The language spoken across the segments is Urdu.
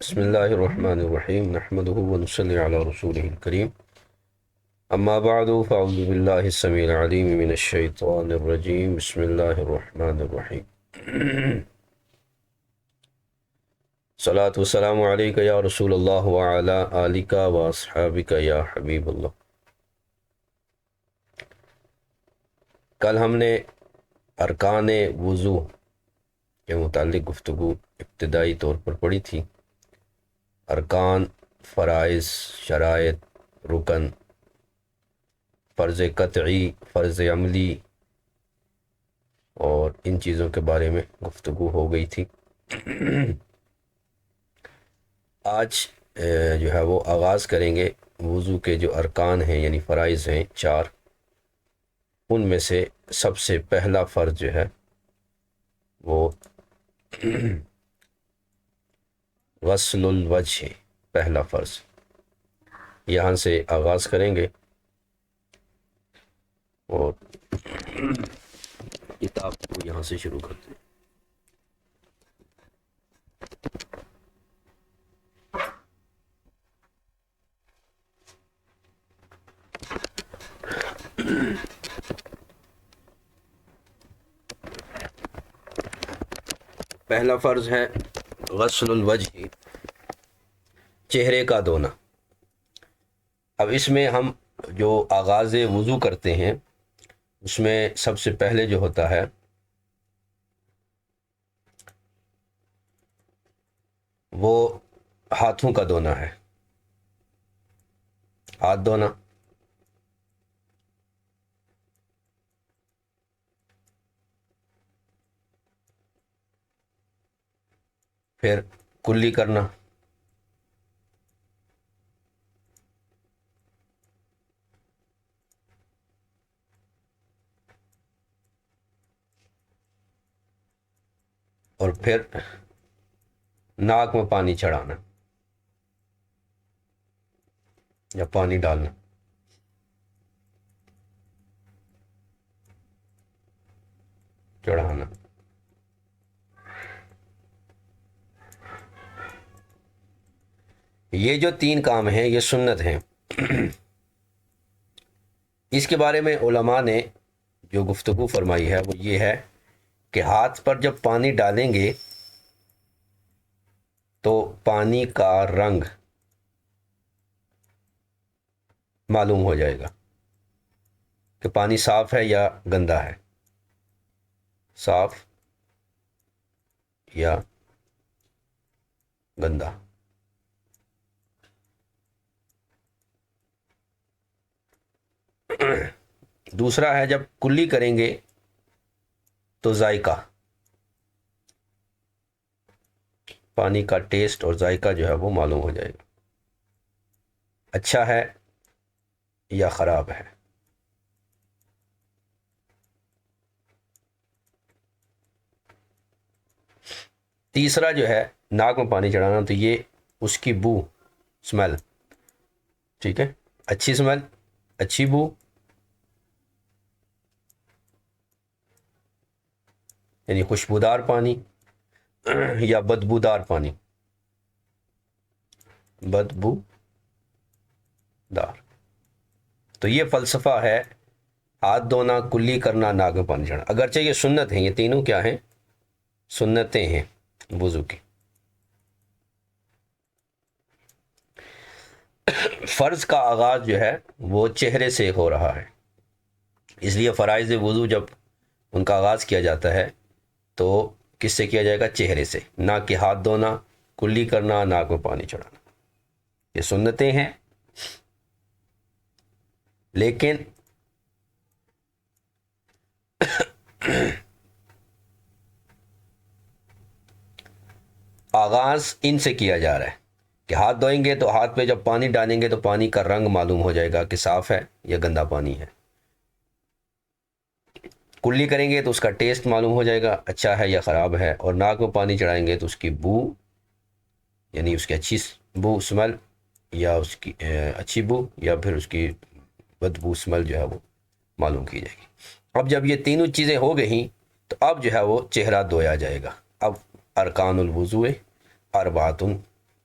بسم اللہ الرحمن الرحیم نحمده ونصلی علی رسوله الکریم اما بعد فاعوذ باللہ السمیع العلیم من الشیطان الرجیم بسم اللہ الرحمن الرحیم صلاۃ والسلام علیک یا رسول اللہ وعلی آلک واصحابک یا حبیب اللہ۔ کل ہم نے ارکان وضو کے متعلق گفتگو ابتدائی طور پر پڑھی تھی۔ ارکان، فرائض، شرائط، رکن، فرض قطعی، فرض عملی اور ان چیزوں کے بارے میں گفتگو ہو گئی تھی۔ آج جو ہے وہ آغاز کریں گے وضو کے جو ارکان ہیں یعنی فرائض ہیں 4، ان میں سے سب سے پہلا فرض جو ہے وہ غسل الوجہ ہے۔ پہلا فرض یہاں سے آغاز کریں گے اور کتاب کو یہاں سے شروع کرتے ہیں۔ پہلا فرض ہے غسل الوجہ، چہرے کا دھونا۔ اب اس میں ہم جو آغاز وضو کرتے ہیں اس میں سب سے پہلے جو ہوتا ہے وہ ہاتھوں کا دھونا ہے، ہاتھ دھونا۔ پھر کلی کرنا، اور پھر ناک میں پانی چڑھانا یا پانی ڈالنا، چڑھانا۔ یہ جو 3 کام ہیں یہ سنت ہیں۔ اس کے بارے میں علماء نے جو گفتگو فرمائی ہے وہ یہ ہے کہ ہاتھ پر جب پانی ڈالیں گے تو پانی کا رنگ معلوم ہو جائے گا کہ پانی صاف ہے یا گندا ہے، صاف یا گندا۔ دوسرا ہے جب کلی کریں گے تو ذائقہ، پانی کا ٹیسٹ اور ذائقہ جو ہے وہ معلوم ہو جائے گا، اچھا ہے یا خراب ہے۔ تیسرا جو ہے ناک میں پانی چڑھانا، تو یہ اس کی بو، اسمیل، ٹھیک ہے، اچھی اسمیل، اچھی بو، یعنی خوشبودار پانی یا بدبودار پانی، بدبو دار۔ تو یہ فلسفہ ہے ہاتھ دھونا، کلی کرنا، ناک میں پانی چڑھانا۔ اگرچہ یہ سنت ہیں، یہ تینوں کیا ہیں؟ سنتیں ہیں وضو کی۔ فرض کا آغاز جو ہے وہ چہرے سے ہو رہا ہے، اس لیے فرائض وضو جب ان کا آغاز کیا جاتا ہے تو کس سے کیا جائے گا؟ چہرے سے، نہ کہ ہاتھ دھونا، کلی کرنا، ناک میں پانی چڑھانا۔ یہ سنتیں ہیں، لیکن آغاز ان سے کیا جا رہا ہے کہ ہاتھ دھوئیں گے تو ہاتھ پہ جب پانی ڈالیں گے تو پانی کا رنگ معلوم ہو جائے گا کہ صاف ہے یا گندا پانی ہے۔ کلی کریں گے تو اس کا ٹیسٹ معلوم ہو جائے گا، اچھا ہے یا خراب ہے۔ اور ناک میں پانی چڑھائیں گے تو اس کی بو، یعنی اس کی اچھی بو، اسمیل، یا اس کی اچھی بو یا پھر اس کی بدبو، اسمیل جو ہے وہ معلوم کی جائے گی۔ اب جب یہ تینوں چیزیں ہو گئیں تو اب جو ہے وہ چہرہ دھویا جائے گا۔ اب ارکان الوضوء اربعۃ،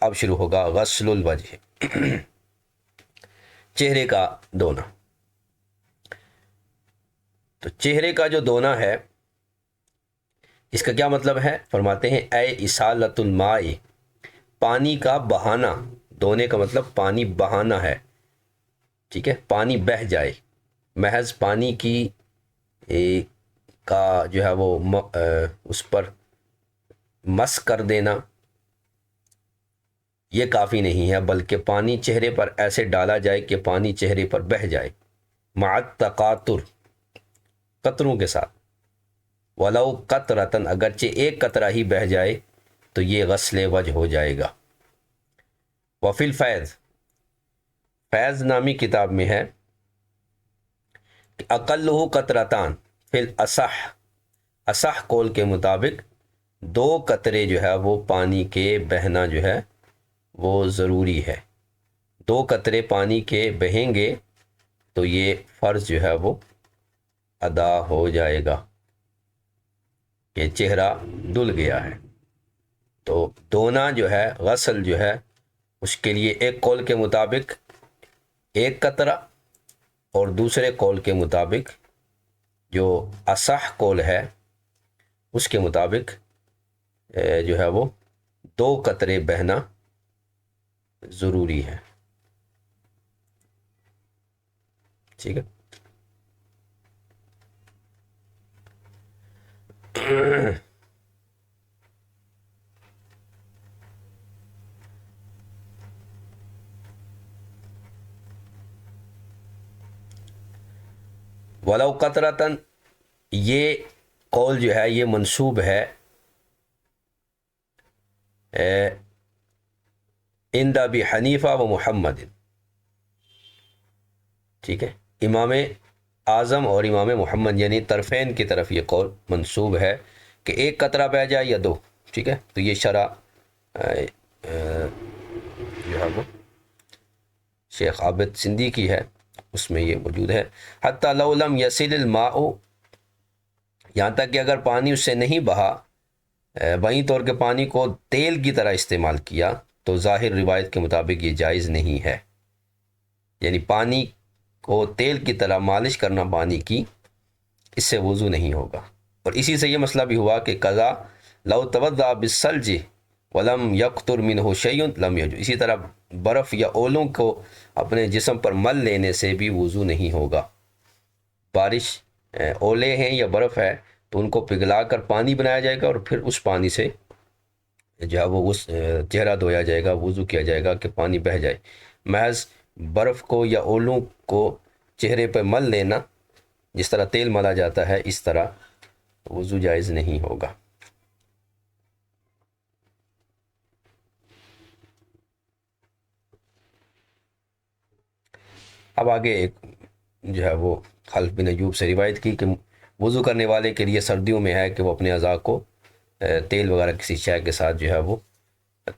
اب شروع ہوگا غسل الوجہ، چہرے کا دھونا۔ تو چہرے کا جو دھونا ہے اس کا کیا مطلب ہے؟ فرماتے ہیں اے اسالۃ الماء، پانی کا بہانا، دھونے کا مطلب پانی بہانا ہے، ٹھیک ہے، پانی بہہ جائے، محض پانی کی کا جو ہے وہ اس پر مس کر دینا یہ کافی نہیں ہے، بلکہ پانی چہرے پر ایسے ڈالا جائے کہ پانی چہرے پر بہہ جائے، مع التقاطر، قطروں کے ساتھ، ولو قطرتن، اگرچہ ایک قطرہ ہی بہہ جائے تو یہ غسل وجہ ہو جائے گا۔ وفی الفیض، فیض نامی کتاب میں ہے کہ اقلہ قطرتان فی الاصح، اصح قول کے مطابق 2 قطرے جو ہے وہ پانی کے بہنا جو ہے وہ ضروری ہے، 2 قطرے پانی کے بہیں گے تو یہ فرض جو ہے وہ ادا ہو جائے گا کہ چہرہ دھل گیا ہے۔ تو دھونا جو ہے، غسل جو ہے، اس کے لیے ایک قول کے مطابق 1 قطرہ، اور دوسرے قول کے مطابق جو اصح قول ہے اس کے مطابق جو ہے وہ 2 قطرے بہنا ضروری ہے، ٹھیک ہے۔ ولو قطرتن، یہ قول جو ہے یہ منسوب ہے عند ابی حنیفہ و محمد، ٹھیک ہے، امام اعظم اور امام محمد یعنی طرفین کی طرف یہ قول منسوب ہے کہ 1 قطرہ بہ جائے یا 2، ٹھیک ہے۔ تو یہ شرح جو ہے وہ شیخ عابد سندھی کی ہے، اس میں یہ موجود ہے۔ حتی لو لم یصل الماء، یہاں تک کہ اگر پانی اس سے نہیں بہا، وہیں طور کے پانی کو تیل کی طرح استعمال کیا تو ظاہر روایت کے مطابق یہ جائز نہیں ہے، یعنی پانی کو تیل کی طرح مالش کرنا پانی کی، اس سے وضو نہیں ہوگا۔ اور اسی سے یہ مسئلہ بھی ہوا کہ قضا لو توضأ بالثلج ولم یقطر منہ شیء لم یجب، اسی طرح برف یا اولوں کو اپنے جسم پر مل لینے سے بھی وضو نہیں ہوگا۔ بارش اولے ہیں یا برف ہے تو ان کو پگھلا کر پانی بنایا جائے گا، اور پھر اس پانی سے جو ہے وہ اس چہرہ دھویا جائے گا، وضو کیا جائے گا کہ پانی بہہ جائے۔ محض برف کو یا اولوں کو چہرے پہ مل لینا، جس طرح تیل ملا جاتا ہے، اس طرح وضو جائز نہیں ہوگا۔ اب آگے ایک جو ہے وہ خلف بن ایوب سے روایت کی کہ وضو کرنے والے کے لیے سردیوں میں ہے کہ وہ اپنے اعضاء کو تیل وغیرہ کسی شے کے ساتھ جو ہے وہ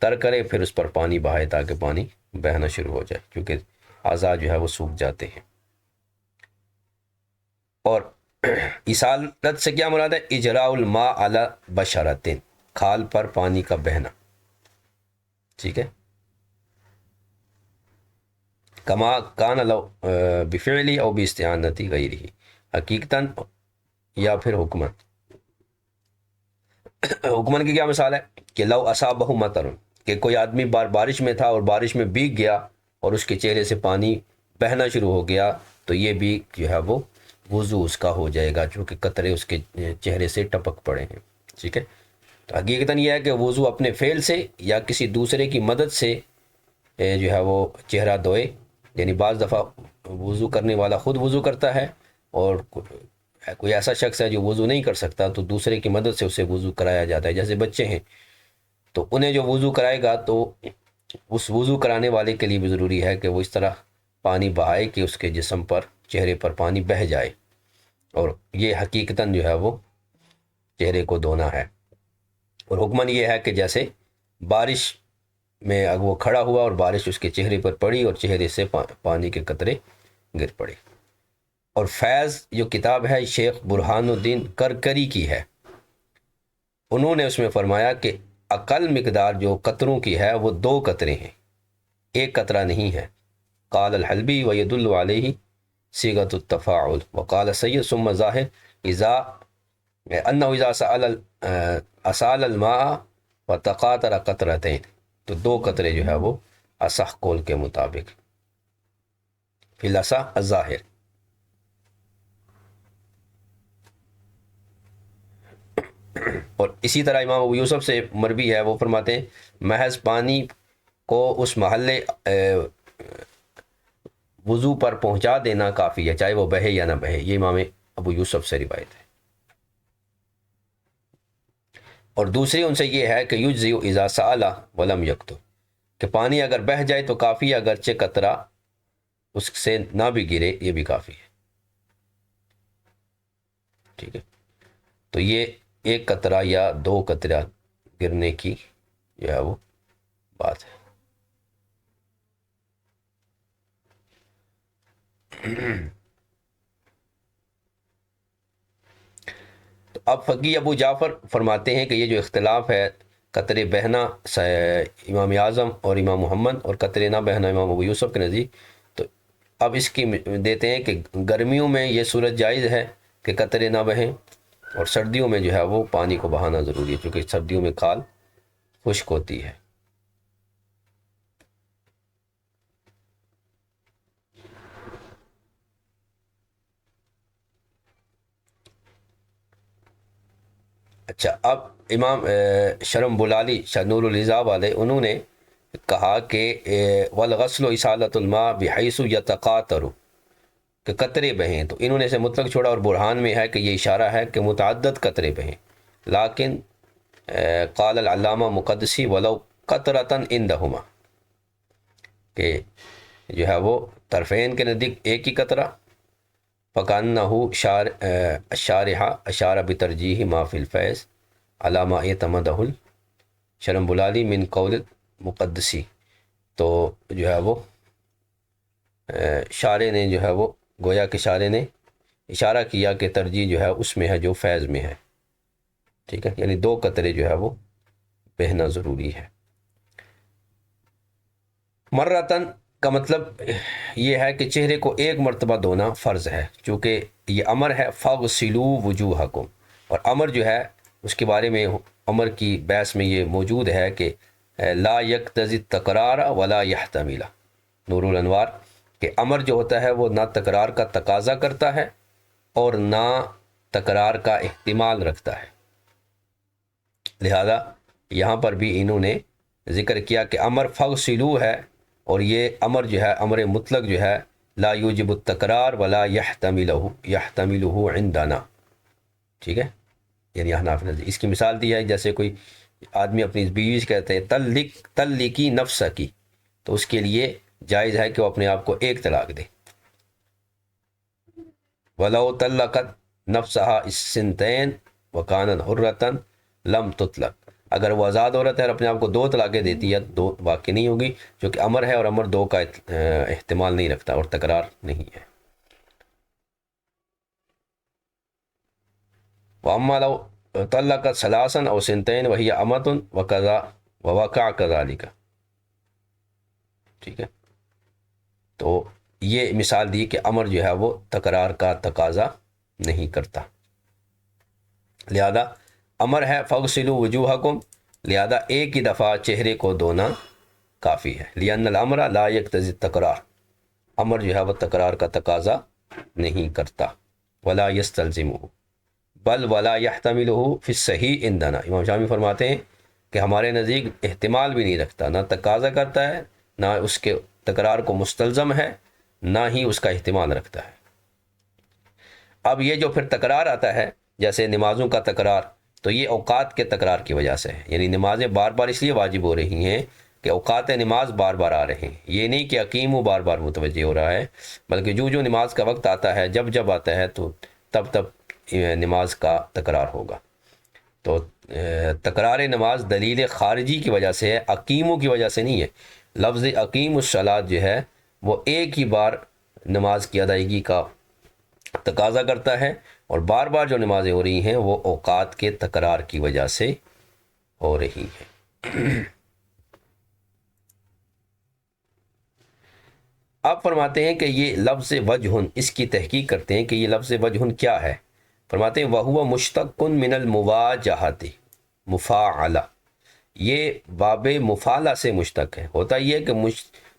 تر کرے، پھر اس پر پانی بہائے تاکہ پانی بہنا شروع ہو جائے، کیونکہ اعضاء جو ہے وہ سوکھ جاتے ہیں۔ اور اسالت سے کیا مراد ہے؟ اجراء الماء علی بشرۃ، کھال پر پانی کا بہنا، ٹھیک ہے، کما کان لو بفعلی او باستعانتی غیرہ، حقیقتاً یا پھر حکمن۔ حکمن کی کیا مثال ہے کہ لو اصابہ مطر، کہ کوئی آدمی بارش میں تھا اور بارش میں بھیگ گیا اور اس کے چہرے سے پانی بہنا شروع ہو گیا، تو یہ بھی جو ہے وہ وضو اس کا ہو جائے گا، چونکہ قطرے اس کے چہرے سے ٹپک پڑے ہیں، ٹھیک ہے۔ تو حقیقتاً یہ ہے کہ وضو اپنے فعل سے یا کسی دوسرے کی مدد سے جو ہے وہ چہرہ دھوئے، یعنی بعض دفعہ وضو کرنے والا خود وضو کرتا ہے، اور کوئی ایسا شخص ہے جو وضو نہیں کر سکتا تو دوسرے کی مدد سے اسے وضو کرایا جاتا ہے، جیسے بچے ہیں تو انہیں جو وضو کرائے گا تو اس وضو کرانے والے کے لیے بھی ضروری ہے کہ وہ اس طرح پانی بہائے کہ اس کے جسم پر، چہرے پر پانی بہہ جائے، اور یہ حقیقتاً جو ہے وہ چہرے کو دھونا ہے۔ اور حکماً یہ ہے کہ جیسے بارش میں اگر وہ کھڑا ہوا اور بارش اس کے چہرے پر پڑی اور چہرے سے پانی کے قطرے گر پڑے۔ اور فیض جو کتاب ہے شیخ برہان الدین کرکری کی ہے، انہوں نے اس میں فرمایا کہ اقل مقدار جو قطروں کی ہے وہ 2 قطرے ہیں، ایک قطرہ نہیں ہے۔ قال الحلبی ويدل علیہ صیغۃ التفاعل، وقال سید ثم ظاہر اذا انه اذا اسال الماء وتقاطر قطرتين، تو 2 قطرے جو ہے وہ اصح قول کے مطابق فی الاصح الظاہر۔ اور اسی طرح امام ابو یوسف سے مروی ہے، وہ فرماتے ہیں محض پانی کو اس محلے وضو پر پہنچا دینا کافی ہے، چاہے وہ بہے یا نہ بہے۔ یہ امام ابو یوسف سے روایت ہے۔ اور دوسری ان سے یہ ہے کہ یجزئ اذا سأل ولم یکتب، کہ پانی اگر بہہ جائے تو کافی، اگرچہ قطرہ اس سے نہ بھی گرے یہ بھی کافی ہے، ٹھیک ہے۔ تو یہ 1 قطرہ یا 2 قطرہ گرنے کی جو ہے وہ بات ہے۔ تو اب فقی ابو جعفر فرماتے ہیں کہ یہ جو اختلاف ہے قطرے بہنا امام اعظم اور امام محمد اور قطرے نہ بہنا امام ابو یوسف کے نزدیک، تو اب اس کی دیتے ہیں کہ گرمیوں میں یہ صورت جائز ہے کہ قطرے نہ بہیں، اور سردیوں میں جو ہے وہ پانی کو بہانا ضروری ہے، کیونکہ سردیوں میں کھال خشک ہوتی ہے۔ اچھا، اب امام شرم بلالی نور الرضا والے انہوں نے کہا کہ والغسل اصالۃ الماء بحیث یتقاطر، کہ قطرے بہیں، تو انہوں نے اسے مطلق چھوڑا، اور برہان میں ہے کہ یہ اشارہ ہے کہ متعدد قطرے بہیں، لیکن قال العلامہ مقدسی ولو قطرۃ عندہما، کہ جو ہے وہ طرفین کے نزدیک ایک ہی قطرہ، فَكَأَنَّهُ الشارح اشار بترجیح ما فی الفیض علامہ اعتمدہ شرم بلالی من قول مقدسی، تو جو ہے وہ شارح نے جو ہے وہ گویا کہ شارح نے اشارہ کیا کہ ترجیح جو ہے اس میں ہے جو فیض میں ہے، ٹھیک ہے، یعنی 2 قطرے جو ہے وہ بہنا ضروری ہے۔ مرتن کا مطلب یہ ہے کہ چہرے کو 1 مرتبہ دھونا فرض ہے، چونکہ یہ امر ہے فاغسلوا وجوہکم، اور امر جو ہے اس کے بارے میں امر کی بحث میں یہ موجود ہے کہ لا یقتضی التکرار ولا یحتمل، نور الانوار، کہ امر جو ہوتا ہے وہ نہ تکرار کا تقاضا کرتا ہے اور نہ تکرار کا احتمال رکھتا ہے، لہذا یہاں پر بھی انہوں نے ذکر کیا کہ امر فاغسلوا ہے، اور یہ امر جو ہے امر مطلق جو ہے لا یوجب التکرار ولا یحتملہ عندنا، ٹھیک ہے، یعنی احناف نے اس کی مثال دی ہے، جیسے کوئی آدمی اپنی بیوی سے کہتے ہیں طلقی نفسکی، تو اس کے لیے جائز ہے کہ وہ اپنے آپ کو 1 طلاق دے۔ ولو طلقت نفسها السنتین وکانت حرۃ لم تطلق، اگر وہ آزاد عورت ہے اور اپنے آپ کو 2 طلاقیں دیتی ہے 2 واقع نہیں ہوگی، جو کہ امر ہے، اور امر 2 کا احتمال نہیں رکھتا اور تکرار نہیں ہے۔ وَأَمَّا لَوْ طَلَّقَتْ ثَلَاثًا أَوْ سِنْتَيْنِ وَهِيَ أَمَةٌ وَكَذَا وَوَقَعَ كَذَلِكَ، ٹھیک ہے، تو یہ مثال دی کہ امر جو ہے وہ تکرار کا تقاضا نہیں کرتا، لہذا امر ہے فَاغْسِلُوا وُجُوهَكُمْ، لہذا 1 ہی دفعہ چہرے کو دھونا کافی ہے، لِأَنَّ الْأَمْرَ لَا يَقْتَضِي التَّكْرَارَ، امر جو ہے وہ تکرار کا تقاضا نہیں کرتا، وَلَا يَسْتَلْزِمُهُ بل ولا يحتملہ فی الصحیح عندنا، امام شامی فرماتے ہیں کہ ہمارے نزدیک احتمال بھی نہیں رکھتا، نہ تقاضا کرتا ہے، نہ اس کے تکرار کو مستلزم ہے، نہ ہی اس کا احتمال رکھتا ہے۔ اب یہ جو پھر تکرار آتا ہے جیسے نمازوں کا تکرار، تو یہ اوقات کے تکرار کی وجہ سے ہے، یعنی نمازیں بار بار اس لیے واجب ہو رہی ہیں کہ اوقات نماز بار بار آ رہے ہیں، یہ نہیں کہ اقیمو بار بار متوجہ ہو رہا ہے، بلکہ جو نماز کا وقت آتا ہے، جب آتا ہے، تو تب نماز کا تکرار ہوگا۔ تو تکرار نماز دلیل خارجی کی وجہ سے ہے، اقیموں کی وجہ سے نہیں ہے۔ لفظ اقیم الصلاۃ جو ہے وہ 1 ہی بار نماز کی ادائیگی کا تقاضا کرتا ہے، اور بار بار جو نمازیں ہو رہی ہیں وہ اوقات کے تکرار کی وجہ سے ہو رہی ہیں۔ آپ فرماتے ہیں کہ یہ لفظ وجہن، اس کی تحقیق کرتے ہیں کہ یہ لفظ وجہن کیا ہے. فرماتے ہیں وَهُوَ مُشْتَقٌ مِّنَ الْمُوَاجَهَةِ مفاعلہ، یہ باب مفعلہ سے مشتق ہے. ہوتا یہ ہے کہ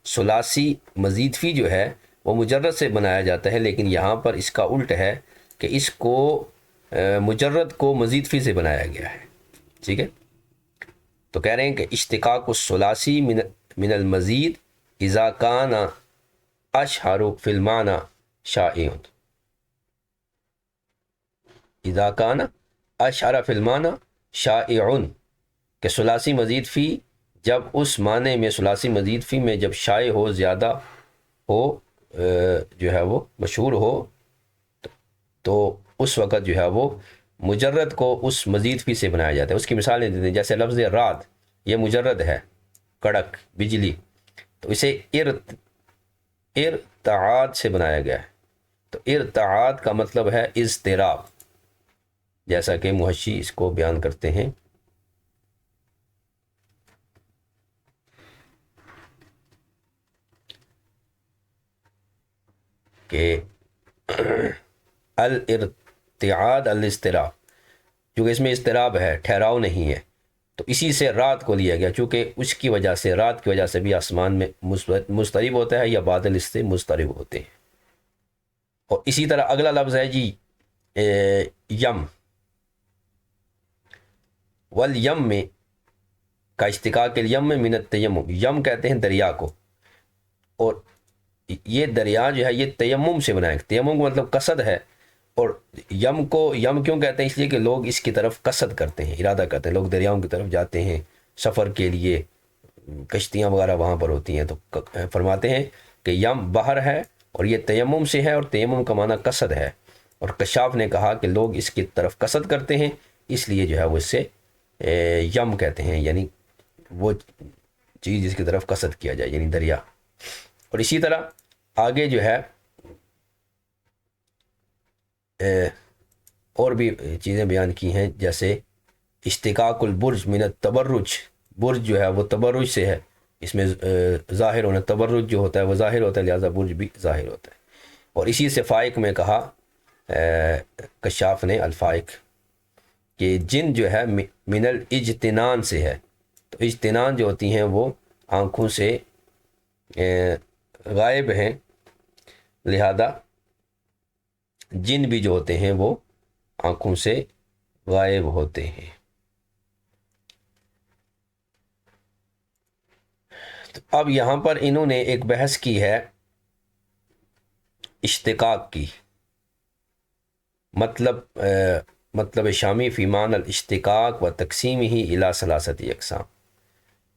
ثلاثی مزید فی جو ہے وہ مجرد سے بنایا جاتا ہے، لیکن یہاں پر اس کا الٹ ہے کہ اس کو مجرد کو مزید فی سے بنایا گیا ہے. ٹھیک ہے، تو کہہ رہے ہیں کہ اشتقاق الثلاثی من المزید اذا کان اشہر فی المعنی شائع، اذا کان اشہر فی المعنی شائع، کہ ثلاثی مزید فی جب اس معنی میں، ثلاثی مزید فی میں جب شائع ہو، زیادہ ہو، جو ہے وہ مشہور ہو، تو اس وقت جو ہے وہ مجرد کو اس مزید فی سے بنایا جاتا ہے. اس کی مثالیں دیتے ہیں، جیسے لفظ رات، یہ مجرد ہے، کڑک، بجلی، تو اسے ارتعاد سے بنایا گیا ہے. تو ارتعاد کا مطلب ہے اضطراب، جیسا کہ محشی اس کو بیان کرتے ہیں کہ الارتعاد الاضطراب، چونکہ اس میں اضطراب ہے، ٹھہراؤ نہیں ہے، تو اسی سے رات کو لیا گیا، چونکہ اس کی وجہ سے، رات کی وجہ سے بھی آسمان میں مضطرب ہوتا ہے یا بادل اس سے مضطرب ہوتے ہیں. اور اسی طرح اگلا لفظ ہے جی یم، والیم میں کا اشتقاق الیم میں من التیمم، یم کہتے ہیں دریا کو، اور یہ دریا جو ہے یہ تیمم سے بنایا، تیمم کا مطلب قصد ہے. اور یم کو یم کیوں کہتے ہیں؟ اس لیے کہ لوگ اس کی طرف قصد کرتے ہیں، ارادہ کرتے ہیں، لوگ دریاؤں کی طرف جاتے ہیں سفر کے لیے، کشتیاں وغیرہ وہاں پر ہوتی ہیں. تو فرماتے ہیں کہ یم بحر ہے اور یہ تیمم سے ہے، اور تیمم کا معنی قصد ہے. اور کشاف نے کہا کہ لوگ اس کی طرف قصد کرتے ہیں، اس لیے جو ہے وہ اس سے یم کہتے ہیں، یعنی وہ چیز جس کی طرف قصد کیا جائے، یعنی دریا. اور اسی طرح آگے جو ہے اور بھی چیزیں بیان کی ہیں، جیسے اشتقاق البرج من التبرج، برج جو ہے وہ تبرج سے ہے، اس میں ظاہر ہونا، تبرج جو ہوتا ہے وہ ظاہر ہوتا ہے، لہذا برج بھی ظاہر ہوتا ہے. اور اسی سے فائق میں کہا کشاف نے الفائق کہ جن جو ہے من الاجتنان سے ہے، تو اجتنان جو ہوتی ہیں وہ آنکھوں سے غائب ہیں، لہذا جن بھی جو ہوتے ہیں وہ آنکھوں سے غائب ہوتے ہیں. تو اب یہاں پر انہوں نے ایک بحث کی ہے اشتقاق کی، مطلب شامی فی معنی الاشتقاق و تقسیم ہی الی ثلاثتی اقسام،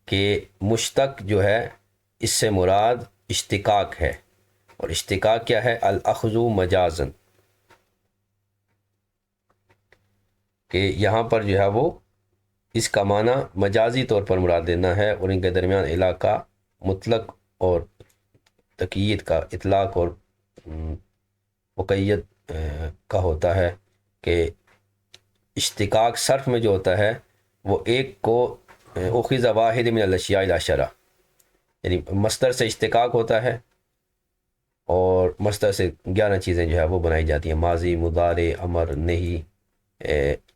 کہ مشتق جو ہے اس سے مراد اشتقاق ہے. اور اشتقاق کیا ہے؟ الاخذ مجازن، کہ یہاں پر جو ہے وہ اس کا معنی مجازی طور پر مراد دینا ہے، اور ان کے درمیان علاقہ مطلق اور تقیید کا، اطلاق اور مقید کا ہوتا ہے. کہ اشتقاق صرف میں جو ہوتا ہے وہ ایک کو اخذ واحد من الاشیاء العشرہ، یعنی مصدر سے اشتقاق ہوتا ہے، اور مصدر سے 11 چیزیں جو ہے وہ بنائی جاتی ہیں، ماضی، مضارع، امر، نہیں.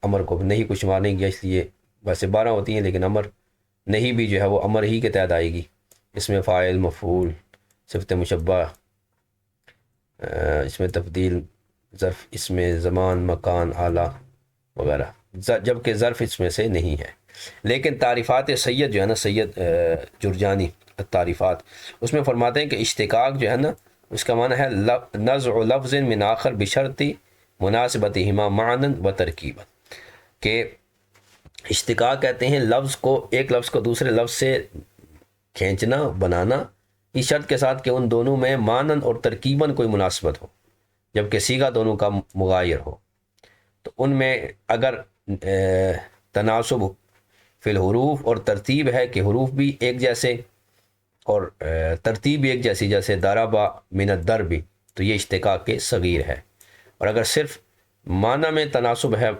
امر کو نہیں کچھ شمار نہیں کیا، اس لیے ویسے 12 ہوتی ہیں، لیکن امر نہیں بھی جو ہے وہ امر ہی کے تحت آئے گی. اس میں فاعل، مفعول، صفت مشبہ، اس میں تفضیل، ظرف، اس میں زمان، مکان، آلہ وغیرہ، جبکہ ظرف اس میں سے نہیں ہے. لیکن تعریفات سید جو ہے نا، سید جرجانی تعریفات، اس میں فرماتے ہیں کہ اشتقاق جو ہے نا، اس کا معنی ہے نزع لفظ من آخر بشرط مناسبتہما معنی و ترکیبا، کہ اشتقاق کہتے ہیں لفظ کو، ایک لفظ کو دوسرے لفظ سے کھینچنا، بنانا، اس شرط کے ساتھ کہ ان دونوں میں معنن اور ترکیباً کوئی مناسبت ہو، جبکہ صیغہ دونوں کا مغایر ہو. تو ان میں اگر تناسب فی الحروف اور ترتیب ہے کہ حروف بھی ایک جیسے اور ترتیب بھی ایک جیسی، جیسے ضربا من الضرب، تو یہ اشتقاق کے صغیر ہے. اور اگر صرف معنی میں تناسب ہے،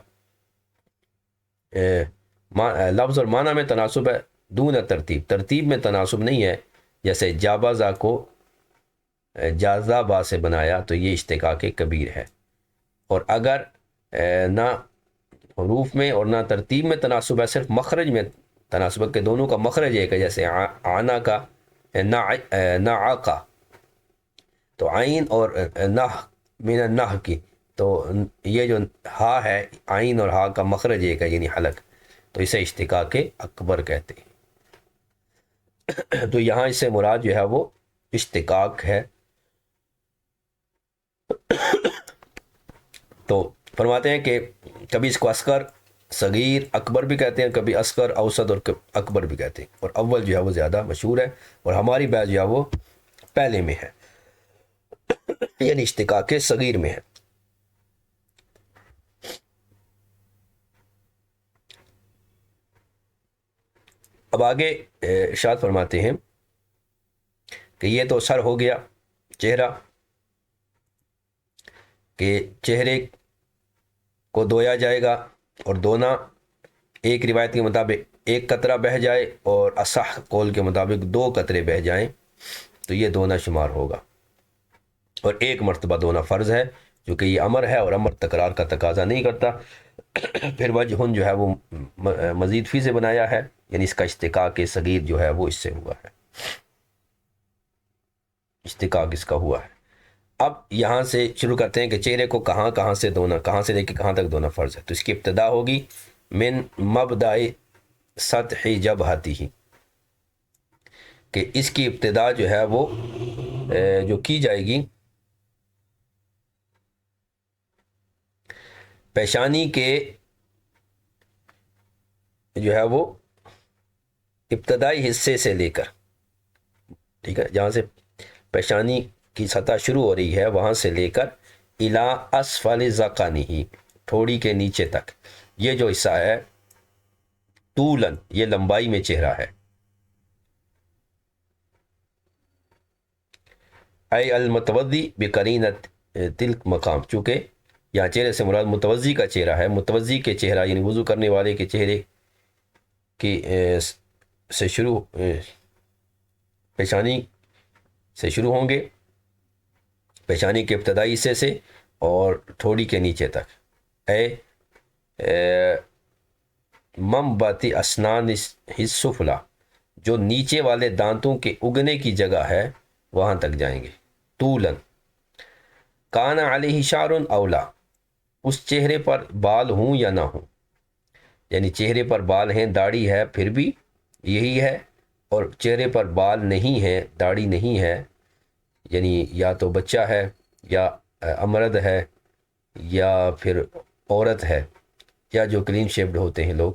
لفظ اور معنی میں تناسب ہے دون ترتیب، ترتیب میں تناسب نہیں ہے، جیسے جابازہ کو جازابا سے بنایا تو یہ اشتقاق کبیر ہے، اور اگر نہ حروف میں اور نہ ترتیب میں تناسب ہے، صرف مخرج میں تناسب ہے کہ دونوں کا مخرج ایک ہے، جیسے آنا کا نع کا، تو عین اور نہ من النح کی، تو یہ جو ہا ہے عین اور ہا کا مخرج ایک ہے یعنی حلق، تو اسے اشتقاق اکبر کہتے ہیں۔ تو یہاں اس سے مراد جو ہے وہ اشتقاق ہے۔ تو فرماتے ہیں کہ کبھی اس کو اصغر، صغیر، اکبر بھی کہتے ہیں، کبھی اصغر، اوسط اور اکبر بھی کہتے ہیں، اور اول جو ہے وہ زیادہ مشہور ہے، اور ہماری بات جو ہے وہ پہلے میں ہے، یعنی اشتقاق صغیر میں ہے۔ اب آگے ارشاد فرماتے ہیں کہ یہ تو سر ہو گیا، چہرہ، کہ چہرے کو دھویا جائے گا، اور دھونا ایک روایت کے مطابق ایک قطرہ بہہ جائے، اور اصح قول کے مطابق 2 قطرے بہہ جائیں تو یہ دھونا شمار ہوگا، اور 1 مرتبہ دھونا فرض ہے، جو کہ یہ امر ہے، اور امر تکرار کا تقاضا نہیں کرتا۔ پھر وجہ جو ہے وہ مزید فی سے بنایا ہے، یعنی اس کا اشتقاق صغیر جو ہے وہ اس سے ہوا ہے، اشتقاق اس کا ہوا ہے۔ اب یہاں سے شروع کرتے ہیں کہ چہرے کو کہاں کہاں سے دھونا، کہاں سے لے کے کہاں تک دھونا فرض ہے۔ تو اس کی ابتدا ہوگی من مبدأ سطح جبہتہ، کہ اس کی ابتدا جو ہے وہ جو کی جائے گی پیشانی کے جو ہے وہ ابتدائی حصے سے لے کر، ٹھیک ہے، جہاں سے پیشانی کی سطح شروع ہو رہی ہے وہاں سے لے کر الی اسفل ذقنہ، ٹھوڑی کے نیچے تک، یہ جو حصہ ہے طولن، یہ لمبائی میں چہرہ ہے، اے المتوضی بقرینۃ تلک مقام، چونکہ یہاں چہرے سے مراد متوضی کا چہرہ ہے، متوضی کے چہرہ یعنی وضو کرنے والے کے چہرے کی سے شروع پیشانی سے شروع ہوں گے، پیشانی کے ابتدائی حصے سے اور ٹھوڑی کے نیچے تک، منبت اسنان السفلی، جو نیچے والے دانتوں کے اگنے کی جگہ ہے وہاں تک جائیں گے، طولن، کان علیہ شعر اولا، اس چہرے پر بال ہوں یا نہ ہوں، یعنی چہرے پر بال ہیں، داڑھی ہے، پھر بھی یہی ہے، اور چہرے پر بال نہیں ہے، داڑھی نہیں ہے، یعنی یا تو بچہ ہے یا امرد ہے یا پھر عورت ہے، یا جو کلین شیپڈ ہوتے ہیں لوگ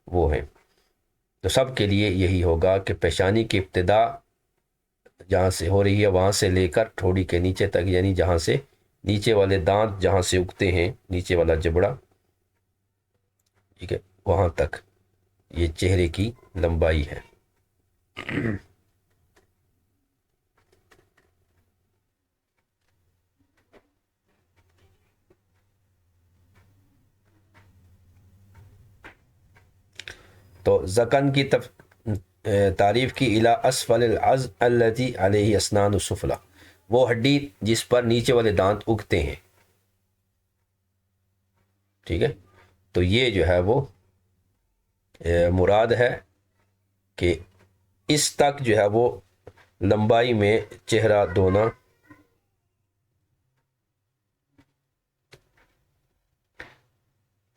وہ ہیں، تو سب کے لیے یہی ہوگا کہ پیشانی کی ابتدا جہاں سے ہو رہی ہے وہاں سے لے کر ٹھوڑی کے نیچے تک، یعنی جہاں سے نیچے والے دانت جہاں سے اگتے ہیں، نیچے والا جبڑا، ٹھیک ہے، وہاں تک یہ چہرے کی لمبائی ہے۔ تو زکن کی تعریف کی الی اسفل العض التي علیہ اسنان السفلی، وہ ہڈی جس پر نیچے والے دانت اگتے ہیں، ٹھیک ہے، تو یہ جو ہے وہ مراد ہے کہ اس تک جو ہے وہ لمبائی میں چہرہ دھونا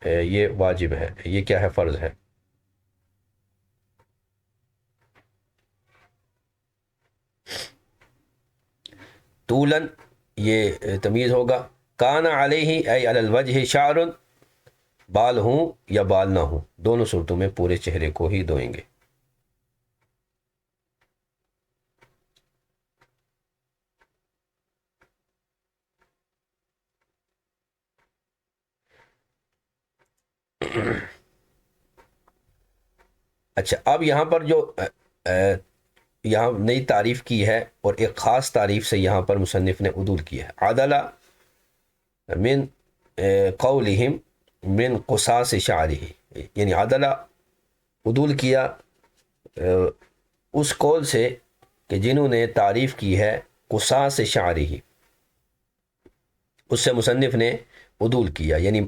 یہ واجب ہے، یہ کیا ہے، فرض ہے۔ طولن یہ تمیز ہوگا، کان علیہ ای علی الوجہ شعر، بال ہوں یا بال نہ ہوں، دونوں صورتوں میں پورے چہرے کو ہی دھوئیں گے۔ اچھا، اب یہاں پر جو یہاں نئی تعریف کی ہے، اور ایک خاص تعریف سے یہاں پر مصنف نے عدول کیا ہے، عدلہ من قولہم من قصاص شعرہ، یعنی عدلہ عدول کیا اس قول سے کہ جنہوں نے تعریف کی ہے قصاص شعری، اس سے مصنف نے عدول کیا، یعنی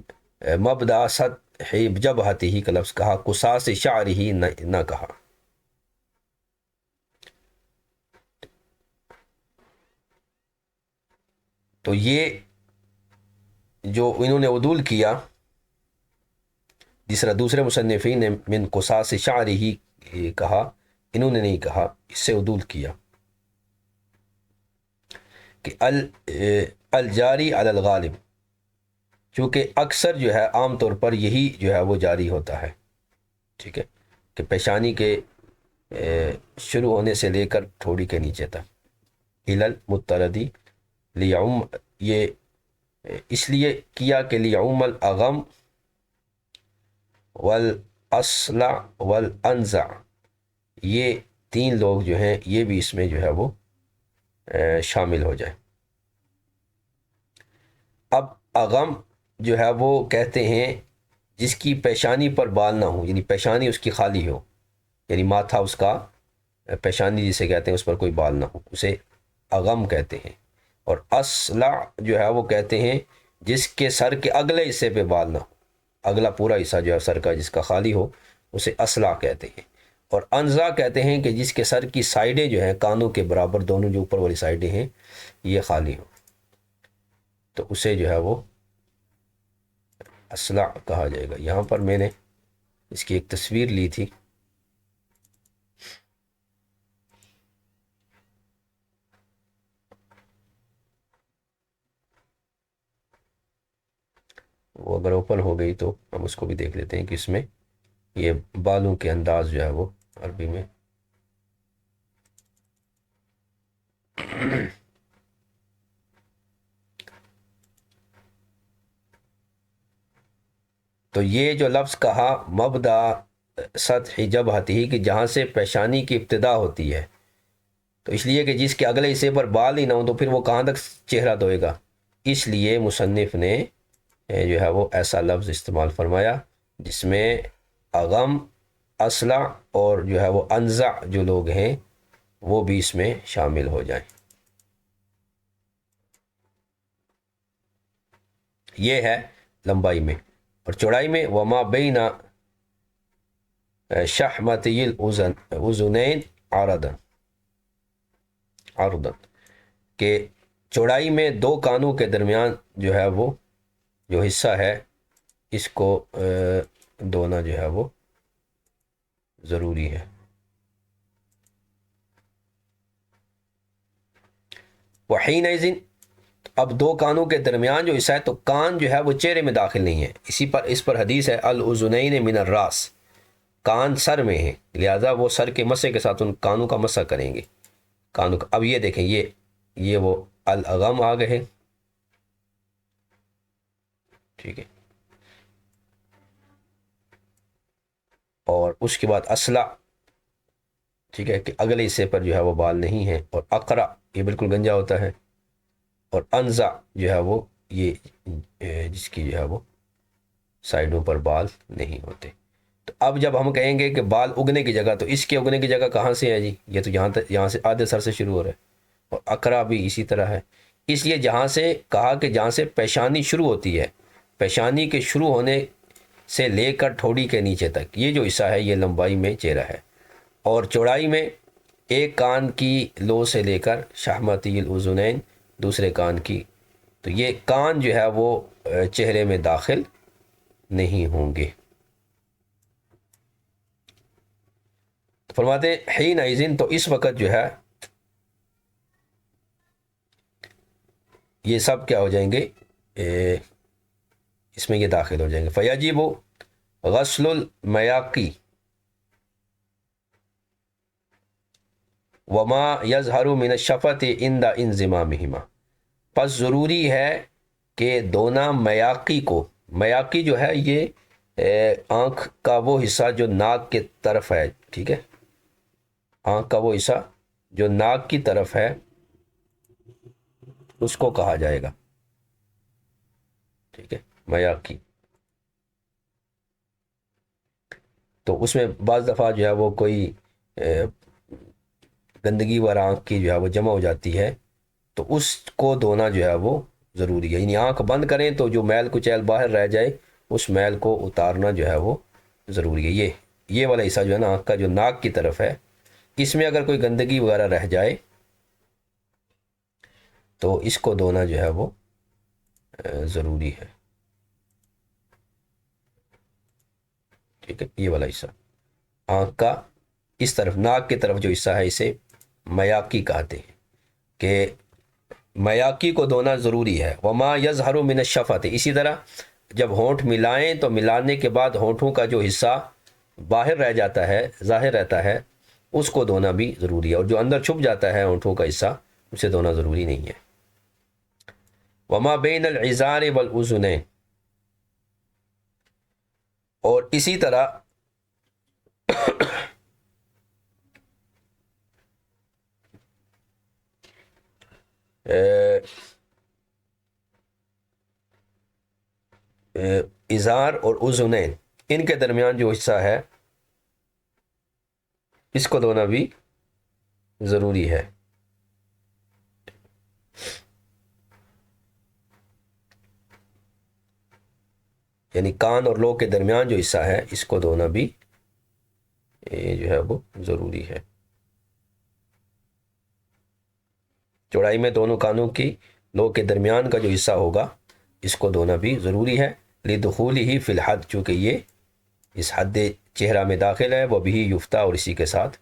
مبدا سطح جبہتی ہی کا لفظ کہا، قصاص شعری نہ کہا۔ تو یہ جو انہوں نے عدول کیا، جس طرح دوسرے مصنفین نے من قصاص شعری ہی کہا، انہوں نے نہیں کہا، اس سے عدول کیا کہ الجاری علی الغالب، چونکہ اکثر جو ہے عام طور پر یہی جو ہے وہ جاری ہوتا ہے، ٹھیک ہے، کہ پیشانی کے شروع ہونے سے لے کر ٹھوڑی کے نیچے تک، علل متردی لیعم، یہ اس لیے کیا کہ لیعم الاغم والاصلع والانزع، یہ تین لوگ جو ہیں یہ بھی اس میں جو ہے وہ شامل ہو جائیں۔ اب اغم جو ہے وہ کہتے ہیں جس کی پیشانی پر بال نہ ہو، یعنی پیشانی اس کی خالی ہو، یعنی ماتھا اس کا پیشانی جسے کہتے ہیں اس پر کوئی بال نہ ہو، اسے اغم کہتے ہیں۔ اور اصلع جو ہے وہ کہتے ہیں جس کے سر کے اگلے حصے پہ بال نہ ہو، اگلا پورا حصہ جو ہے سر کا جس کا خالی ہو اسے اصلع کہتے ہیں۔ اور انزا کہتے ہیں کہ جس کے سر کی سائڈیں جو ہیں کانوں کے برابر، دونوں جو اوپر والی سائڈیں ہیں یہ خالی ہو، تو اسے جو ہے وہ اصلع کہا جائے گا۔ یہاں پر میں نے اس کی ایک تصویر لی تھی، وہ اگر اوپن ہو گئی تو ہم اس کو بھی دیکھ لیتے ہیں کہ اس میں یہ بالوں کے انداز جو ہے وہ عربی میں تو یہ جو لفظ کہا مبدا سطح جبہتی ہی، کہ جہاں سے پیشانی کی ابتدا ہوتی ہے، تو اس لیے کہ جس کے اگلے حصے پر بال ہی نہ ہو تو پھر وہ کہاں تک چہرہ دھوئے گا، اس لیے مصنف نے جو ہے وہ ایسا لفظ استعمال فرمایا جس میں اغم، اصلع اور جو ہے وہ انزع جو لوگ ہیں وہ بھی اس میں شامل ہو جائیں۔ یہ ہے لمبائی میں، اور چوڑائی میں وما بین شحمتی الاذنین عرضا، کہ چوڑائی میں دو کانوں کے درمیان جو ہے وہ جو حصہ ہے اس کو دھونا جو ہے وہ ضروری ہے۔ وحینئذ، اب دو کانوں کے درمیان جو حصہ ہے تو کان جو ہے وہ چہرے میں داخل نہیں ہے، اس پر حدیث ہے الاذنین من الراس، کان سر میں ہیں، لہذا وہ سر کے مسح کے ساتھ ان کانوں کا مسح کریں گے، کانوں کا۔ اب یہ دیکھیں یہ وہ الاغم آ گئے ہیں، ٹھیک ہے، اور اس کے بعد اصلع، ٹھیک ہے، کہ اگلے حصے پر جو ہے وہ بال نہیں ہیں، اور اقرع یہ بالکل گنجا ہوتا ہے، اور انزع جو ہے وہ یہ جس کی جو ہے وہ سائڈوں پر بال نہیں ہوتے۔ تو اب جب ہم کہیں گے کہ بال اگنے کی جگہ، تو اس کے اگنے کی جگہ کہاں سے ہے جی؟ یہ تو یہاں سے آدھے سر سے شروع ہو رہا ہے، اور اقرع بھی اسی طرح ہے، اس لیے جہاں سے کہا کہ جہاں سے پیشانی شروع ہوتی ہے، پیشانی کے شروع ہونے سے لے کر ٹھوڑی کے نیچے تک یہ جو حصہ ہے یہ لمبائی میں چہرہ ہے، اور چوڑائی میں ایک کان کی لو سے لے کر شحمتی الاذنین دوسرے کان کی، تو یہ کان جو ہے وہ چہرے میں داخل نہیں ہوں گے۔ فرماتے حین ایزن، تو اس وقت جو ہے یہ سب کیا ہو جائیں گے، اس میں یہ داخل ہو جائیں گے۔ فیجب غسل المیاقی وما یظہر من الشفۃ عند انضمامہما، پس ضروری ہے کہ دھونا میاقی کو، میاقی جو ہے یہ آنکھ کا وہ حصہ جو ناک کے طرف ہے، ٹھیک ہے، آنکھ کا وہ حصہ جو ناک کی طرف ہے اس کو کہا جائے گا، ٹھیک ہے، میاقی۔ تو اس میں بعض دفعہ جو ہے وہ کوئی گندگی وغیرہ آنکھ کی جو ہے وہ جمع ہو جاتی ہے تو اس کو دھونا جو ہے وہ ضروری ہے. یعنی آنکھ بند کریں تو جو میل کچیل باہر رہ جائے اس میل کو اتارنا جو ہے وہ ضروری ہے. یہ والا حصہ جو ہے نا آنکھ کا جو ناک کی طرف ہے اس میں اگر کوئی گندگی وغیرہ رہ جائے تو اس کو دھونا جو ہے وہ ضروری ہے. ٹھیک ہے. یہ والا حصہ آنکھ کا اس طرف ناک کی طرف جو حصہ ہے اسے میاکی کہتے ہیں کہ میاکی کو دھونا ضروری ہے. وما یظہر من الشفۃ، اسی طرح جب ہونٹ ملائیں تو ملانے کے بعد ہونٹوں کا جو حصہ باہر رہ جاتا ہے ظاہر رہتا ہے اس کو دھونا بھی ضروری ہے، اور جو اندر چھپ جاتا ہے ہونٹوں کا حصہ اسے دھونا ضروری نہیں ہے. وما بین العذار والاذنین، اور اسی طرح ازار اور اذنین ان کے درمیان جو حصہ ہے اس کو دھونا بھی ضروری ہے. یعنی کان اور لو کے درمیان جو حصہ ہے اس کو دھونا بھی جو ہے وہ ضروری ہے. چوڑائی میں دونوں کانوں کی لو کے درمیان کا جو حصہ ہوگا اس کو دھونا بھی ضروری ہے. لدخولہ فی الحد، چونکہ یہ اس حد چہرہ میں داخل ہے. وہ بھی یفتہ، اور اسی کے ساتھ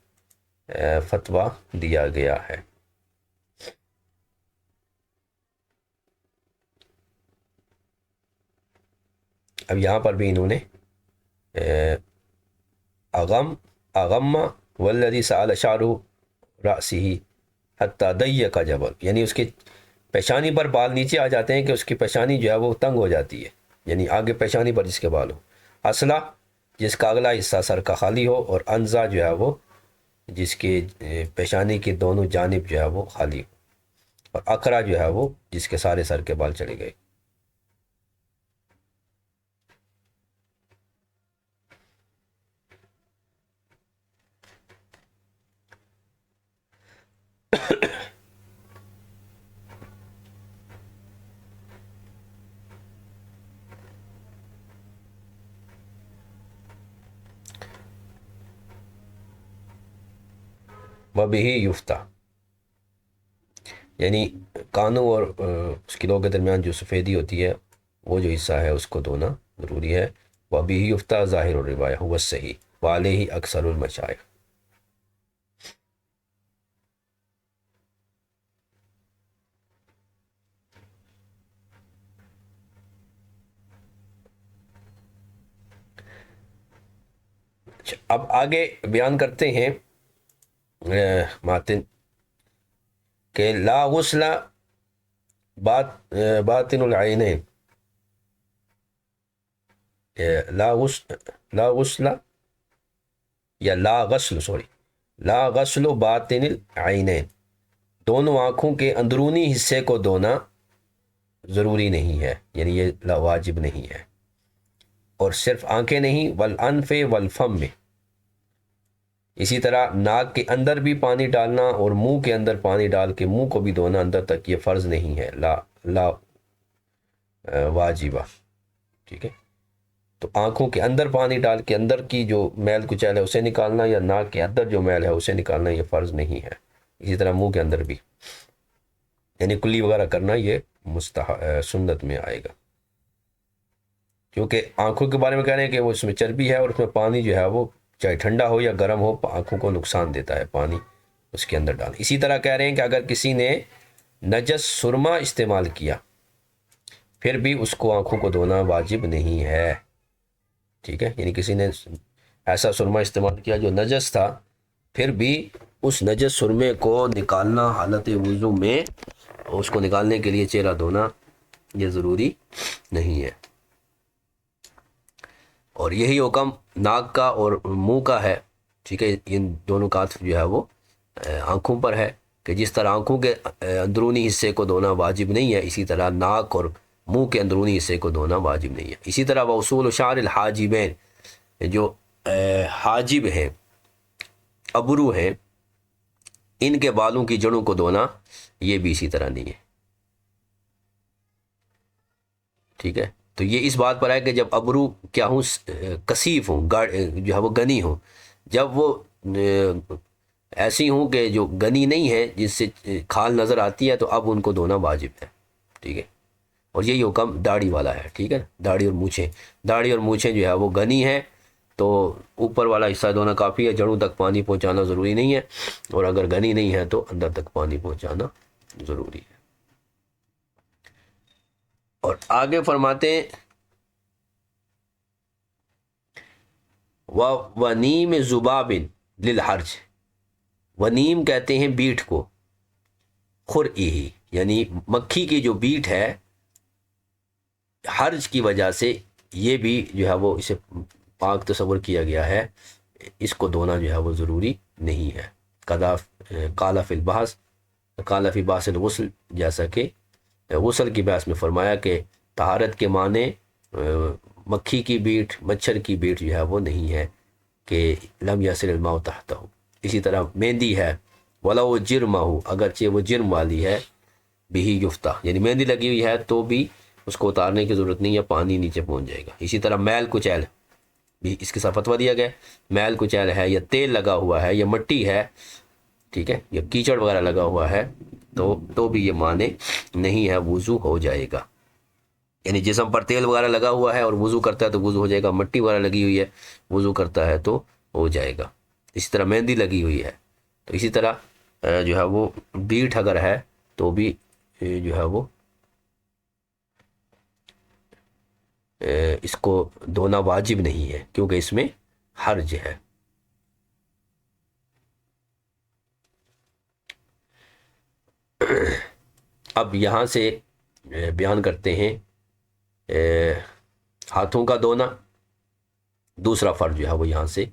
فتویٰ دیا گیا ہے. اب یہاں پر بھی انہوں نے اغم والذی سأل شعر رأسہ حتی ضیق جبل، یعنی اس کی پیشانی پر بال نیچے آ جاتے ہیں کہ اس کی پیشانی جو ہے وہ تنگ ہو جاتی ہے، یعنی آگے پیشانی پر جس کے بال ہو. اصلہ، جس کا اگلا حصہ سر کا خالی ہو، اور انزا جو ہے وہ جس کے پیشانی کی دونوں جانب جو ہے وہ خالی ہو، اور اقرا جو ہے وہ جس کے سارے سر کے بال چڑے گئے. وبہ یفتہ، یعنی کانوں اور اس کی لو کے درمیان جو سفیدی ہوتی ہے وہ جو حصہ ہے اس کو دھونا ضروری ہے. وبہ یفتہ ظاہر الروایہ هو الصحیح وعلیہ اکثر المشائخ. اب آگے بیان کرتے ہیں ماتن کہ لا غسل باطن العینین، لا غسل یا لا غسل باطن العینین، دونوں آنکھوں کے اندرونی حصے کو دھونا ضروری نہیں ہے، یعنی یہ واجب نہیں ہے. اور صرف آنکھیں نہیں، والانف والفم میں، اسی طرح ناک کے اندر بھی پانی ڈالنا اور منہ کے اندر پانی ڈال کے منہ کو بھی دھونا اندر تک، یہ فرض نہیں ہے، لا واجبہ. ٹھیک ہے. تو آنکھوں کے اندر پانی ڈال کے اندر کی جو میل کچیل ہے اسے نکالنا، یا ناک کے اندر جو میل ہے اسے نکالنا، یہ فرض نہیں ہے. اسی طرح منہ کے اندر بھی، یعنی کلی وغیرہ کرنا یہ سنت میں آئے گا. کیونکہ آنکھوں کے بارے میں کہہ رہے ہیں کہ وہ اس میں چربی ہے، اور اس میں پانی جو ہے وہ چاہے ٹھنڈا ہو یا گرم ہو آنکھوں کو نقصان دیتا ہے پانی اس کے اندر ڈال. اسی طرح کہہ رہے ہیں کہ اگر کسی نے نجس سرما استعمال کیا پھر بھی اس کو آنکھوں کو دھونا واجب نہیں ہے. ٹھیک ہے. یعنی کسی نے ایسا سرما استعمال کیا جو نجس تھا، پھر بھی اس نجس سرمے کو نکالنا حالت وضو میں، اس کو نکالنے کے لیے چہرہ دھونا یہ ضروری نہیں ہے. اور یہی حکم ناک کا اور منہ کا ہے. ٹھیک ہے. ان دونوں کا عطف جو ہے وہ آنکھوں پر ہے، کہ جس طرح آنکھوں کے اندرونی حصے کو دھونا واجب نہیں ہے، اسی طرح ناک اور منہ کے اندرونی حصے کو دھونا واجب نہیں ہے. اسی طرح وہ اصول شعر الحاجبین، جو حاجب ہیں ابرو ہیں، ان کے بالوں کی جڑوں کو دھونا یہ بھی اسی طرح نہیں ہے، ٹھیک ہے؟ تو یہ اس بات پر ہے کہ جب ابرو کیا ہوں کثیف ہوں، جو ہے وہ گنی ہوں، جب وہ ایسی ہوں کہ جو گنی نہیں ہے، جس سے کھال نظر آتی ہے، تو اب ان کو دھونا واجب ہے، ٹھیک ہے؟ اور یہی حکم داڑھی والا ہے، ٹھیک ہے؟ داڑھی اور مونچھیں، داڑھی اور مونچھیں جو ہے وہ گنی ہے تو اوپر والا حصہ دھونا کافی ہے، جڑوں تک پانی پہنچانا ضروری نہیں ہے، اور اگر گنی نہیں ہے تو اندر تک پانی پہنچانا ضروری ہے۔ اور آگے فرماتے ہیں وَنِيمِ ذُبَابٍ لِلْحَرْجِ، ونیم کہتے ہیں بیٹ کو، خُرْئِهِ یعنی مکھی کی جو بیٹ ہے، حرج کی وجہ سے یہ بھی جو ہے وہ اسے پاک تصور کیا گیا ہے، اس کو دھونا جو ہے وہ ضروری نہیں ہے۔ قال فی البحث، قال فی بحث الغسل، جیسا کہ غسل کی بحث میں فرمایا کہ طہارت کے معنی مکھی کی بیٹ، مچھر کی بیٹ جو ہے وہ نہیں ہے کہ لم یصل الماء تحتہ۔ اسی طرح مہندی ہے، ولو جرمہ، اگرچہ وہ جرم والی ہے، بھی یفتح یعنی مہندی لگی ہوئی ہے تو بھی اس کو اتارنے کی ضرورت نہیں ہے، پانی نیچے پہنچ جائے گا۔ اسی طرح میل کچیل بھی اس کے ساتھ فتویٰ دیا گیا، میل کچیل ہے یا تیل لگا ہوا ہے یا مٹی ہے، ٹھیک ہے، یا کیچڑ وغیرہ لگا ہوا ہے تو بھی یہ معنی نہیں ہے، وضو ہو جائے گا۔ یعنی جسم پر تیل وغیرہ لگا ہوا ہے اور وضو کرتا ہے تو وضو ہو جائے گا، مٹی وغیرہ لگی ہوئی ہے وضو کرتا ہے تو ہو جائے گا۔ اسی طرح مہندی لگی ہوئی ہے تو اسی طرح جو ہے وہ بیٹ اگر ہے تو بھی جو ہے وہ اس کو دھونا واجب نہیں ہے، کیونکہ اس میں حرج ہے۔ اب یہاں سے بیان کرتے ہیں ہاتھوں کا دھونا، دوسرا فرض جو ہے وہ یہاں سے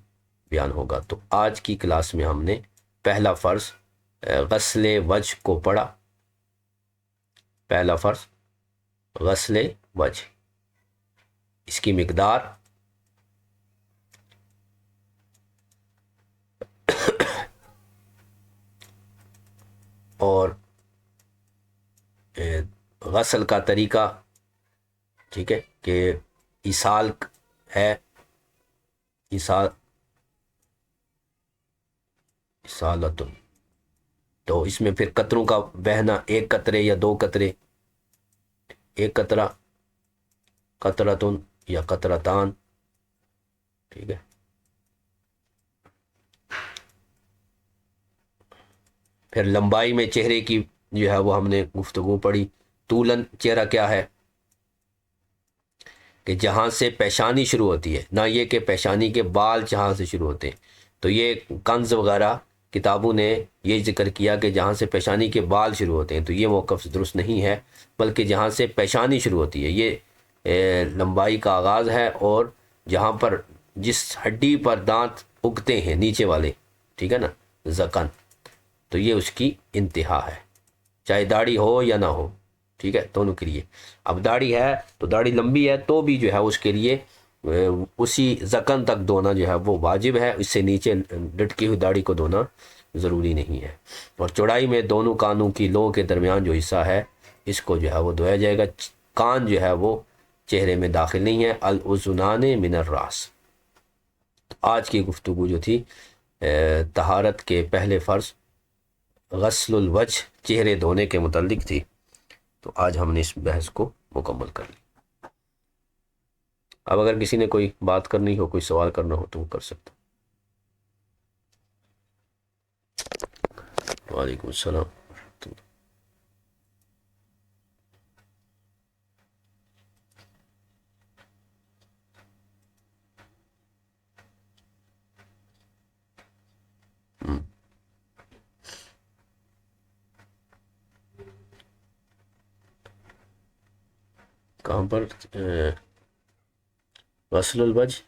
بیان ہوگا۔ تو آج کی کلاس میں ہم نے پہلا فرض غسل وجہ کو پڑھا، پہلا فرض غسل وجہ، اس کی مقدار، اور غسل کا طریقہ، ٹھیک ہے، کہ ایصال ہے، ایصالۃ، تو اس میں پھر قطروں کا بہنا، ایک قطرے یا دو قطرے، ایک قطرہ، قطرتن یا قطرتان، ٹھیک ہے۔ پھر لمبائی میں چہرے کی جو ہے وہ ہم نے گفتگو پڑھی، طولن چہرہ کیا ہے کہ جہاں سے پیشانی شروع ہوتی ہے، نہ یہ کہ پیشانی کے بال جہاں سے شروع ہوتے ہیں، تو یہ کنز وغیرہ کتابوں نے یہ ذکر کیا کہ جہاں سے پیشانی کے بال شروع ہوتے ہیں، تو یہ موقف درست نہیں ہے، بلکہ جہاں سے پیشانی شروع ہوتی ہے یہ لمبائی کا آغاز ہے، اور جہاں پر جس ہڈی پر دانت اگتے ہیں نیچے والے، ٹھیک ہے نا، ذقن، تو یہ اس کی انتہا ہے، چاہے داڑھی ہو یا نہ ہو، ٹھیک ہے، دونوں کے لیے۔ اب داڑھی ہے تو داڑھی لمبی ہے تو بھی جو ہے اس کے لیے اسی ذقن تک دھونا جو ہے وہ واجب ہے، اس سے نیچے لٹکی ہوئی داڑھی کو دھونا ضروری نہیں ہے۔ اور چوڑائی میں دونوں کانوں کی لو کے درمیان جو حصہ ہے اس کو جو ہے وہ دھویا جائے گا، کان جو ہے وہ چہرے میں داخل نہیں ہے، الاذنان من الراس۔ آج کی گفتگو جو تھی طہارت کے پہلے فرض غسل الوجہ، چہرے دھونے کے متعلق تھی، تو آج ہم نے اس بحث کو مکمل کر لی۔ اب اگر کسی نے کوئی بات کرنی ہو، کوئی سوال کرنا ہو تو وہ کر سکتا۔ وعلیکم السلام۔ کہاں پر غسل الوجہ؟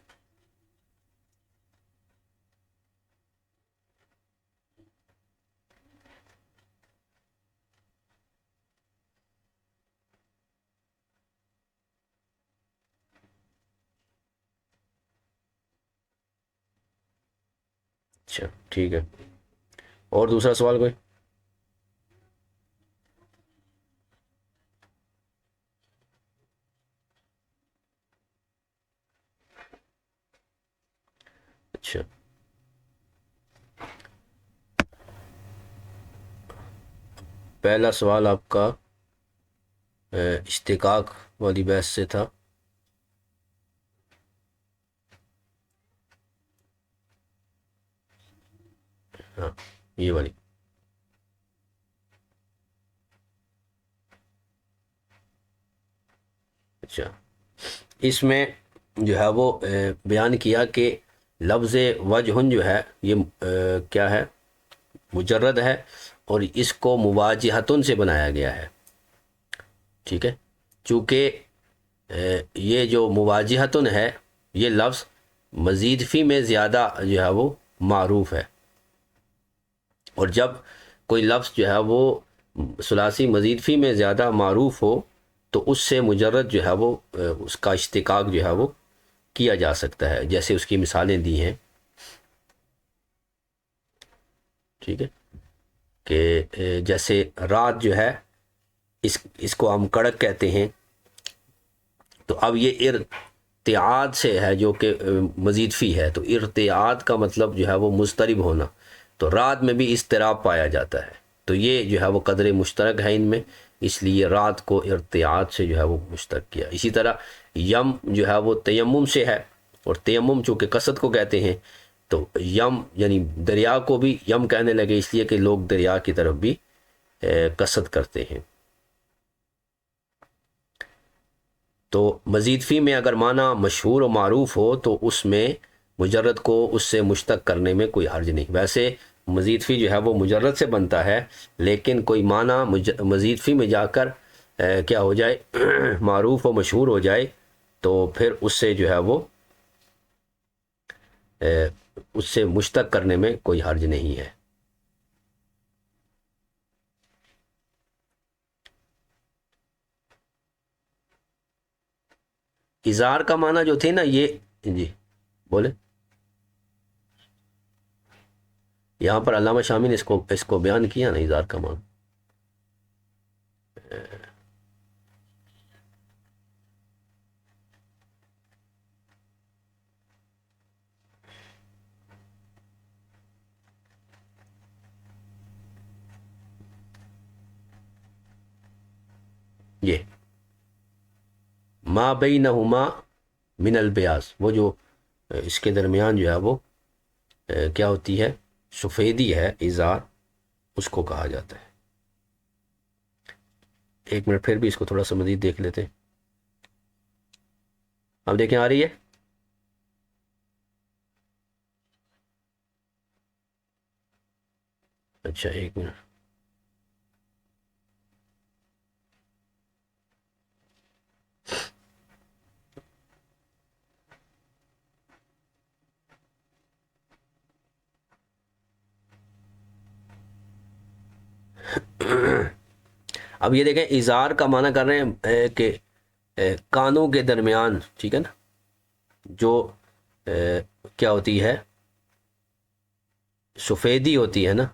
اچھا ٹھیک ہے، اور دوسرا سوال کوئی؟ اچھا، پہلا سوال آپ کا اشتقاق والی بحث سے تھا۔ ہاں، یہ والی۔ اچھا، اس میں جو ہے وہ بیان کیا کہ لفظ وجہن جو ہے یہ کیا ہے، مجرد ہے، اور اس کو مواجہتن سے بنایا گیا ہے، ٹھیک ہے، چونکہ یہ جو مواجہتن ہے یہ لفظ مزید فی میں زیادہ جو ہے وہ معروف ہے، اور جب کوئی لفظ جو ہے وہ ثلاثی مزید فی میں زیادہ معروف ہو تو اس سے مجرد جو ہے وہ اس کا اشتقاق جو ہے وہ کیا جا سکتا ہے، جیسے اس کی مثالیں دی ہیں، ٹھیک ہے، کہ جیسے رات جو ہے اس کو ہم کڑک کہتے ہیں، تو اب یہ ارتعاد سے ہے جو کہ مزید فی ہے، تو ارتعاد کا مطلب جو ہے وہ مضطرب ہونا، تو رات میں بھی اضطراب پایا جاتا ہے، تو یہ جو ہے وہ قدر مشترک ہے ان میں، اس لیے رات کو ارتعاد سے جو ہے وہ مشترک کیا۔ اسی طرح یم جو ہے وہ تیمم سے ہے، اور تیمم چونکہ قصد کو کہتے ہیں، تو یم یعنی دریا کو بھی یم کہنے لگے اس لیے کہ لوگ دریا کی طرف بھی قصد کرتے ہیں۔ تو مزید فی میں اگر معنی مشہور و معروف ہو تو اس میں مجرد کو اس سے مشتق کرنے میں کوئی حرج نہیں۔ ویسے مزید فی جو ہے وہ مجرد سے بنتا ہے، لیکن کوئی معنی مزید فی میں جا کر کیا ہو جائے معروف و مشہور ہو جائے تو پھر اس سے جو ہے وہ اس سے مشتق کرنے میں کوئی حرج نہیں ہے۔ اظہار کا معنی جو تھے نا یہ، جی بولے، یہاں پر علامہ شامی نے اس کو بیان کیا نا اظہار کا معنی۔ یہ ما بینہما من البیاض، وہ جو اس کے درمیان جو ہے وہ کیا ہوتی ہے، سفیدی ہے، اظہار، اس کو کہا جاتا ہے۔ ایک منٹ پھر بھی اس کو تھوڑا سا مزید دیکھ لیتے ہیں، اب دیکھیں آ رہی ہے؟ اچھا ایک منٹ، اب یہ دیکھیں اظہار کا معنی کر رہے ہیں کہ کانوں کے درمیان، ٹھیک ہے نا، جو کیا ہوتی ہے، سفیدی ہوتی ہے نا،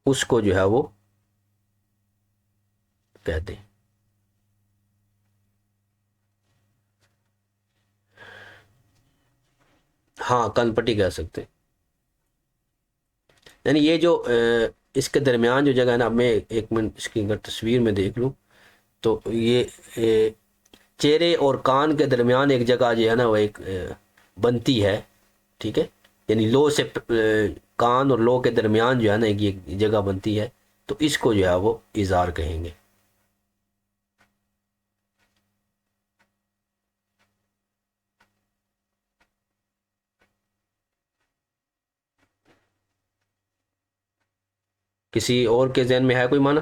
اس کو جو ہے وہ کہتے ہیں۔ ہاں کن پٹی کہہ سکتے ہیں، یعنی یہ جو اس کے درمیان جو جگہ ہے نا، اب میں ایک منٹ اس کی اگر تصویر میں دیکھ لوں تو یہ چہرے اور کان کے درمیان ایک جگہ جو ہے نا وہ ایک بنتی ہے، ٹھیک ہے، یعنی لو سے کان اور لو کے درمیان جو ہے نا ایک یہ جگہ بنتی ہے، تو اس کو جو ہے وہ اظہار کہیں گے۔ کسی اور کے ذہن میں ہے کوئی معنی؟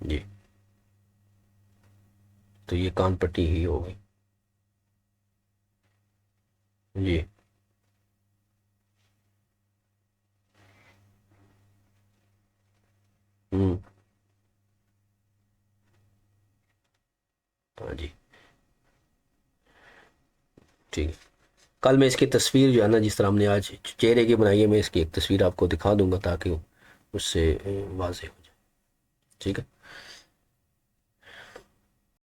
جی، تو یہ کان پٹی ہی ہوگی، جی ہوں، ہاں جی ٹھیک ہے. کل میں اس کی تصویر جو ہے نا، جس طرح ہم نے آج چہرے کی بنائی ہے، میں اس کی ایک تصویر آپ کو دکھا دوں گا تاکہ اس سے واضح ہو جائے. ٹھیک ہے.